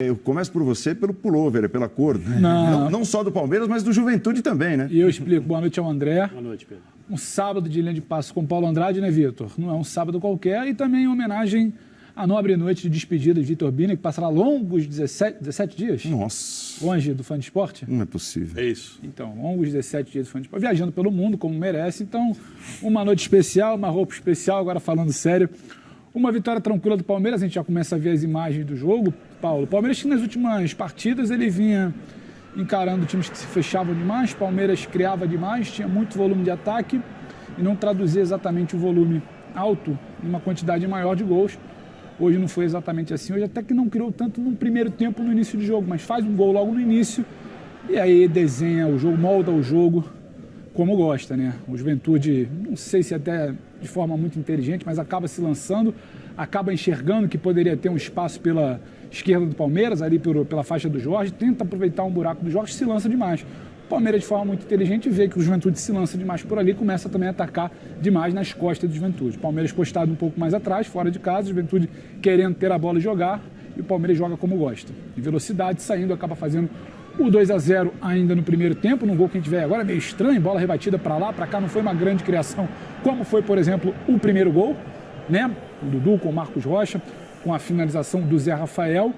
Eu começo por você pelo pullover, pela cor. Não Só do Palmeiras, mas do Juventude também, né? E eu explico. Boa noite ao André. Boa noite, Pedro. Um sábado de linha de passe com Paulo Andrade, né, Vitor? Não é um sábado qualquer. E também em homenagem à nobre noite de despedida de Vitor Bini, que passará longos 17 dias. Nossa. Longe do fã de esporte. Não é possível. É isso. Então, longos 17 dias do fã de esporte. Viajando pelo mundo, como merece. Então, uma noite especial, uma roupa especial. Agora falando sério. Uma vitória tranquila do Palmeiras. A gente já começa a ver as imagens do jogo, Paulo. O Palmeiras, que nas últimas partidas, ele vinha encarando times que se fechavam demais. Palmeiras criava demais, tinha muito volume de ataque e não traduzia exatamente o volume alto em uma quantidade maior de gols. Hoje não foi exatamente assim. Hoje até que não criou tanto no primeiro tempo, no início do jogo, mas faz um gol logo no início e aí desenha o jogo, molda o jogo como gosta, né? O Juventude, não sei se até de forma muito inteligente, mas acaba se lançando, acaba enxergando que poderia ter um espaço pela esquerda do Palmeiras, ali pela faixa do Jorge, tenta aproveitar um buraco do Jorge, se lança demais. O Palmeiras, de forma muito inteligente, vê que o Juventude se lança demais por ali, começa também a atacar demais nas costas do Juventude. O Palmeiras postado um pouco mais atrás, fora de casa, o Juventude querendo ter a bola e jogar, e o Palmeiras joga como gosta. Em velocidade, saindo, acaba fazendo o 2-0 ainda no primeiro tempo, num gol que a gente vê agora, meio estranho, bola rebatida para lá, para cá, não foi uma grande criação, como foi, por exemplo, o primeiro gol, né? O Dudu com o Marcos Rocha, com a finalização do Zé Rafael,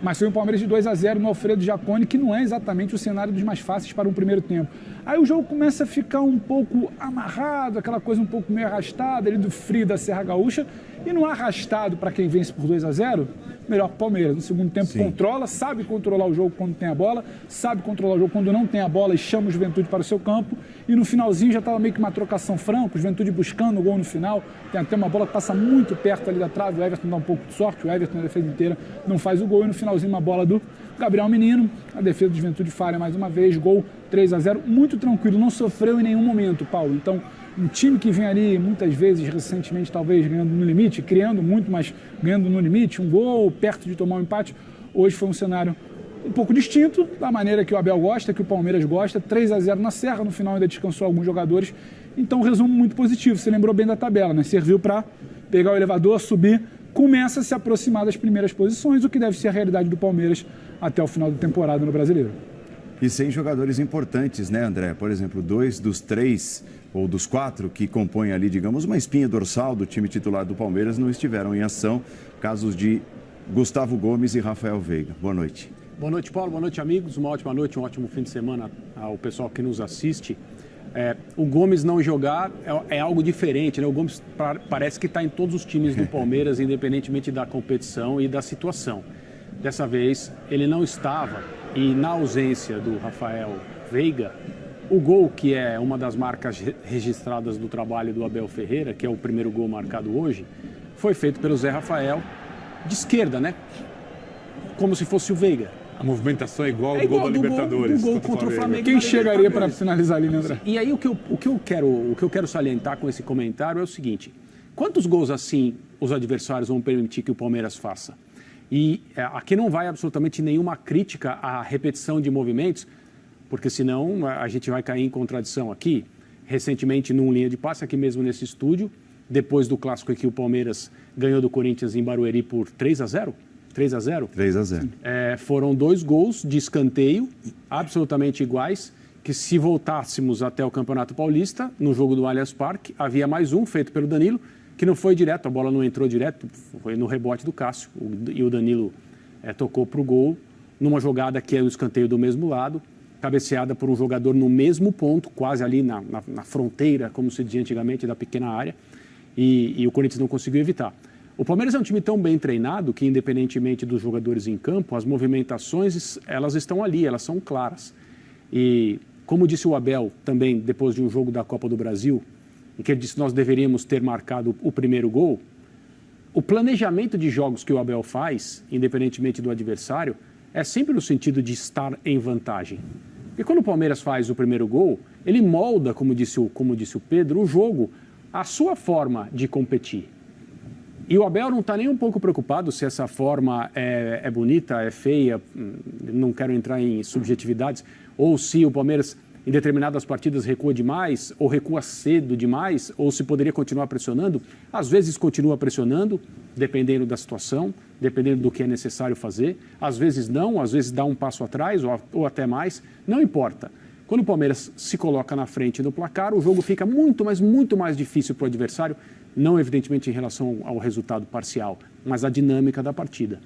mas foi um Palmeiras de 2-0 no Alfredo Jaconi, que não é exatamente o cenário dos mais fáceis para um primeiro tempo. Aí o jogo começa a ficar um pouco amarrado, aquela coisa um pouco meio arrastada, ali do frio da Serra Gaúcha, e não arrastado para quem vence por 2-0, melhor que o Palmeiras. No segundo tempo controla, sabe controlar o jogo quando tem a bola, sabe controlar o jogo quando não tem a bola e chama o Juventude para o seu campo. E no finalzinho já estava meio que uma trocação franca, o Juventude buscando o gol no final. Tem até uma bola que passa muito perto ali da trave, o Everton dá um pouco de sorte, o Everton na defesa inteira não faz o gol. E no finalzinho uma bola do Gabriel Menino, a defesa do Juventude falha mais uma vez, gol 3-0, muito tranquilo, não sofreu em nenhum momento, Paulo. Então, um time que vem ali, muitas vezes, recentemente, talvez, ganhando no limite, criando muito, mas ganhando no limite, um gol, perto de tomar um empate, hoje foi um cenário um pouco distinto, da maneira que o Abel gosta, que o Palmeiras gosta, 3-0 na Serra, no final ainda descansou alguns jogadores, então, resumo muito positivo, você lembrou bem da tabela, né? Serviu para pegar o elevador, subir, começa a se aproximar das primeiras posições, o que deve ser a realidade do Palmeiras até o final da temporada no Brasileiro. E sem jogadores importantes, né, André? Por exemplo, 2 dos 3 ou dos 4 que compõem ali, digamos, uma espinha dorsal do time titular do Palmeiras não estiveram em ação. Casos de Gustavo Gomes e Rafael Veiga. Boa noite. Boa noite, Paulo. Boa noite, amigos. Uma ótima noite, um ótimo fim de semana ao pessoal que nos assiste. O Gomes não jogar é algo diferente, né? O Gomes parece que está em todos os times do Palmeiras, independentemente da competição e da situação. Dessa vez, ele não estava, e na ausência do Rafael Veiga, o gol, que é uma das marcas registradas do trabalho do Abel Ferreira, que é o primeiro gol marcado hoje, foi feito pelo Zé Rafael, de esquerda, né? Como se fosse o Veiga. A movimentação é igual ao gol da Libertadores. Do gol contra o Flamengo. Quem chegaria para finalizar ali, né, André? E aí o que eu quero salientar com esse comentário é o seguinte: quantos gols assim os adversários vão permitir que o Palmeiras faça? E aqui não vai absolutamente nenhuma crítica à repetição de movimentos, porque senão a gente vai cair em contradição aqui. Recentemente, num linha de passe, aqui mesmo nesse estúdio, depois do clássico que o Palmeiras ganhou do Corinthians em Barueri por 3-0. 3-0? 3-0. Foram 2 gols de escanteio, absolutamente iguais, que se voltássemos até o Campeonato Paulista, no jogo do Allianz Parque, havia mais um feito pelo Danilo, que não foi direto, a bola não entrou direto, foi no rebote do Cássio, e o Danilo tocou para o gol, numa jogada que é o escanteio do mesmo lado, cabeceada por um jogador no mesmo ponto, quase ali na fronteira, como se dizia antigamente, da pequena área, e o Corinthians não conseguiu evitar. O Palmeiras é um time tão bem treinado que, independentemente dos jogadores em campo, as movimentações, elas estão ali, elas são claras. E, como disse o Abel também, depois de um jogo da Copa do Brasil, em que ele disse que nós deveríamos ter marcado o primeiro gol, o planejamento de jogos que o Abel faz, independentemente do adversário, é sempre no sentido de estar em vantagem. E quando o Palmeiras faz o primeiro gol, ele molda, como disse o Pedro, o jogo, a sua forma de competir. E o Abel não está nem um pouco preocupado se essa forma é bonita, é feia, não quero entrar em subjetividades, ou se o Palmeiras em determinadas partidas recua demais, ou recua cedo demais, ou se poderia continuar pressionando. Às vezes continua pressionando, dependendo da situação, dependendo do que é necessário fazer. Às vezes não, às vezes dá um passo atrás ou até mais. Não importa. Quando o Palmeiras se coloca na frente no placar, o jogo fica muito mais difícil para o adversário, não evidentemente em relação ao resultado parcial, mas à dinâmica da partida.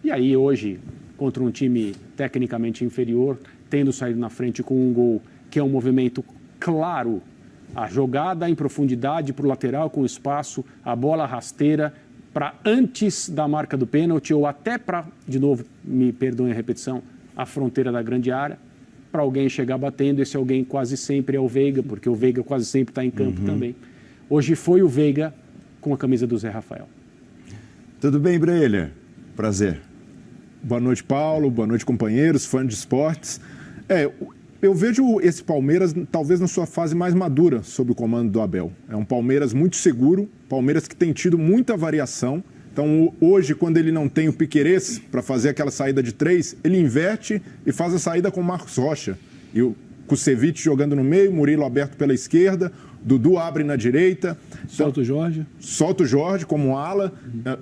E aí hoje, contra um time tecnicamente inferior, tendo saído na frente com um gol que é um movimento claro, a jogada em profundidade para o lateral com espaço, a bola rasteira para antes da marca do pênalti ou até para, de novo, me perdoem a repetição, a fronteira da grande área, para alguém chegar batendo. Esse alguém quase sempre é o Veiga, porque o Veiga quase sempre está em campo também. Hoje foi o Veiga com a camisa do Zé Rafael. Tudo bem, Breyer? Prazer. Boa noite, Paulo. Boa noite, companheiros, fãs de esportes. Eu vejo esse Palmeiras talvez na sua fase mais madura sob o comando do Abel. É um Palmeiras muito seguro, Palmeiras que tem tido muita variação. Então, hoje, quando ele não tem o Piquerez para fazer aquela saída de 3, ele inverte e faz a saída com o Marcos Rocha. E o Kusevich jogando no meio, Murilo aberto pela esquerda, Dudu abre na direita. Solta o Jorge. Solta o Jorge como ala,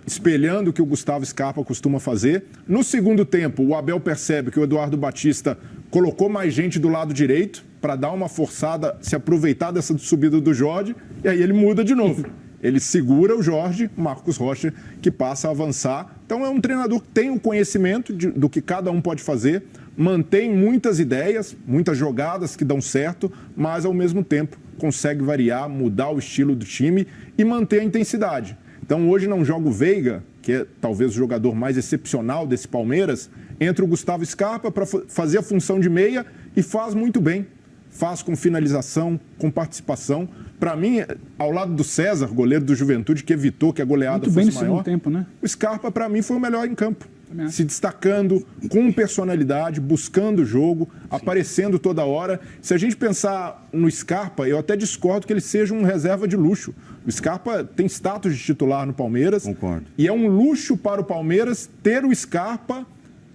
espelhando o que o Gustavo Scarpa costuma fazer. No segundo tempo, o Abel percebe que o Eduardo Batista colocou mais gente do lado direito para dar uma forçada, se aproveitar dessa subida do Jorge, e aí ele muda de novo. Ele segura o Jorge, Marcos Rocha, que passa a avançar. Então é um treinador que tem o conhecimento do que cada um pode fazer, mantém muitas ideias, muitas jogadas que dão certo, mas ao mesmo tempo consegue variar, mudar o estilo do time e manter a intensidade. Então hoje não joga o Veiga, que é talvez o jogador mais excepcional desse Palmeiras, entra o Gustavo Scarpa para fazer a função de meia e faz muito bem. Faz com finalização, com participação. Para mim, ao lado do César, goleiro do Juventude, que evitou que a goleada fosse maior. Muito bem no segundo tempo, né? O Scarpa, para mim, foi o melhor em campo. Se destacando, com personalidade, buscando o jogo, aparecendo toda hora. Se a gente pensar no Scarpa, eu até discordo que ele seja um reserva de luxo. O Scarpa tem status de titular no Palmeiras. Concordo. E é um luxo para o Palmeiras ter o Scarpa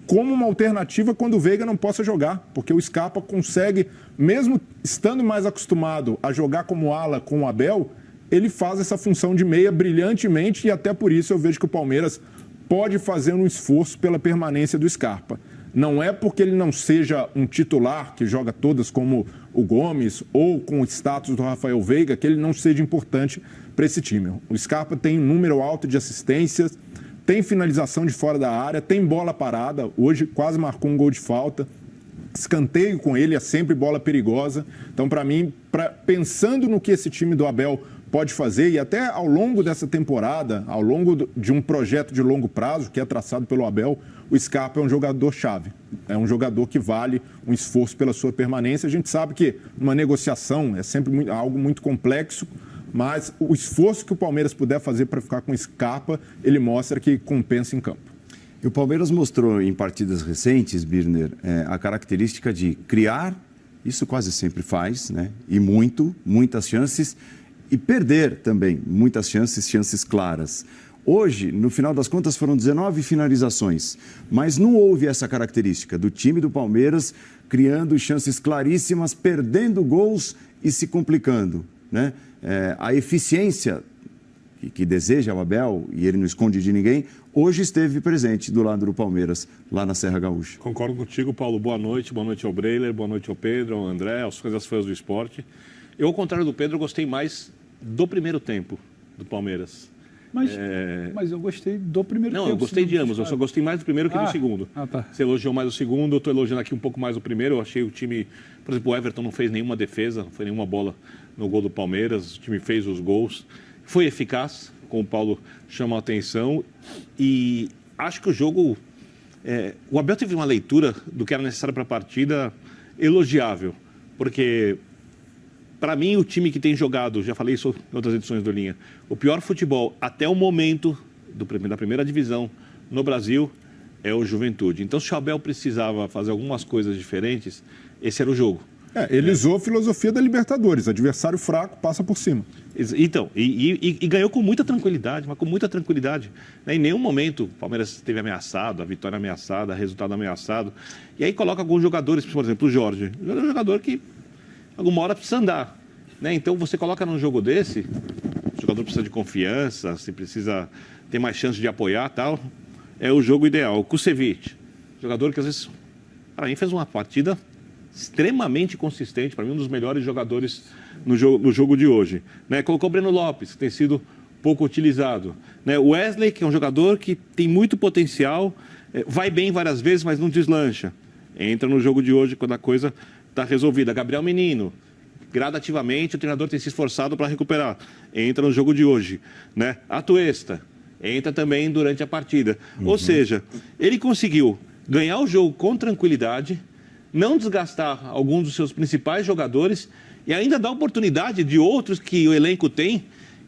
como uma alternativa quando o Veiga não possa jogar, porque o Scarpa consegue, mesmo estando mais acostumado a jogar como ala com o Abel, ele faz essa função de meia brilhantemente e até por isso eu vejo que o Palmeiras pode fazer um esforço pela permanência do Scarpa. Não é porque ele não seja um titular que joga todas como o Gomes ou com o status do Rafael Veiga, que ele não seja importante para esse time. O Scarpa tem um número alto de assistências, tem finalização de fora da área, tem bola parada. Hoje quase marcou um gol de falta. Escanteio com ele é sempre bola perigosa. Então, para mim, pensando no que esse time do Abel pode fazer, e até ao longo dessa temporada, ao longo de um projeto de longo prazo, que é traçado pelo Abel, o Scarpa é um jogador-chave. É um jogador que vale um esforço pela sua permanência. A gente sabe que uma negociação é sempre algo muito complexo, mas o esforço que o Palmeiras puder fazer para ficar com Scarpa, ele mostra que compensa em campo. E o Palmeiras mostrou em partidas recentes, Birner, a característica de criar, isso quase sempre faz, né? E muitas chances, e perder também muitas chances claras. Hoje, no final das contas, foram 19 finalizações, mas não houve essa característica do time do Palmeiras criando chances claríssimas, perdendo gols e se complicando, né? A eficiência que deseja o Abel, e ele não esconde de ninguém, hoje esteve presente do lado do Palmeiras, lá na Serra Gaúcha. Concordo contigo, Paulo. Boa noite ao Breyer, boa noite ao Pedro, ao André, aos fãs do esporte. Eu, ao contrário do Pedro, gostei mais do primeiro tempo do Palmeiras. Mas eu gostei do primeiro tempo. Não, eu gostei de ambos, eu só gostei mais do primeiro que do segundo. Tá. Você elogiou mais o segundo, eu estou elogiando aqui um pouco mais o primeiro. Eu achei o time, por exemplo, o Everton não fez nenhuma defesa, não foi nenhuma bola no gol do Palmeiras, o time fez os gols, foi eficaz, como o Paulo chama a atenção, e acho que o jogo... o Abel teve uma leitura do que era necessário para a partida elogiável, porque... Para mim, o time que tem jogado, já falei isso em outras edições do Linha, o pior futebol até o momento da primeira divisão no Brasil é o Juventude. Então, se o Abel precisava fazer algumas coisas diferentes, esse era o jogo. Ele usou a filosofia da Libertadores, adversário fraco passa por cima. Então, e ganhou com muita tranquilidade, mas com muita tranquilidade. Em nenhum momento o Palmeiras esteve ameaçado, a vitória ameaçada, resultado ameaçado. E aí coloca alguns jogadores, por exemplo, o Jorge. É um jogador que alguma hora precisa andar, né? Então você coloca num jogo desse, o jogador precisa de confiança, se precisa ter mais chance de apoiar, tal, é o jogo ideal. O Kusevich, jogador que às vezes, para mim, fez uma partida extremamente consistente, para mim um dos melhores jogadores no jogo de hoje, né? Colocou o Breno Lopes, que tem sido pouco utilizado, né? O Wesley, que é um jogador que tem muito potencial, vai bem várias vezes, mas não deslancha. Entra no jogo de hoje quando a coisa está resolvida. Gabriel Menino, gradativamente o treinador tem se esforçado para recuperar. Entra no jogo de hoje, né? Atuesta entra também durante a partida. Ou seja, ele conseguiu ganhar o jogo com tranquilidade, não desgastar alguns dos seus principais jogadores e ainda dar oportunidade de outros que o elenco tem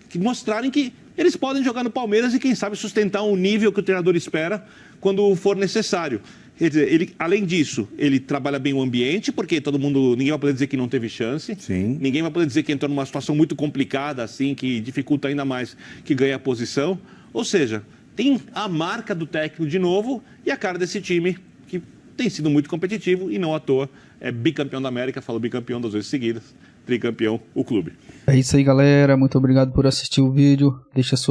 que mostrarem que eles podem jogar no Palmeiras e, quem sabe, sustentar um nível que o treinador espera quando for necessário. Quer dizer, ele, além disso, ele trabalha bem o ambiente, porque ninguém vai poder dizer que não teve chance. Sim. Ninguém vai poder dizer que entrou numa situação muito complicada, assim, que dificulta ainda mais que ganhe a posição. Ou seja, tem a marca do técnico de novo e a cara desse time que tem sido muito competitivo e não à toa é bicampeão da América, falo bicampeão 2 vezes seguidas, tricampeão o clube. É isso aí, galera. Muito obrigado por assistir o vídeo. Deixa sua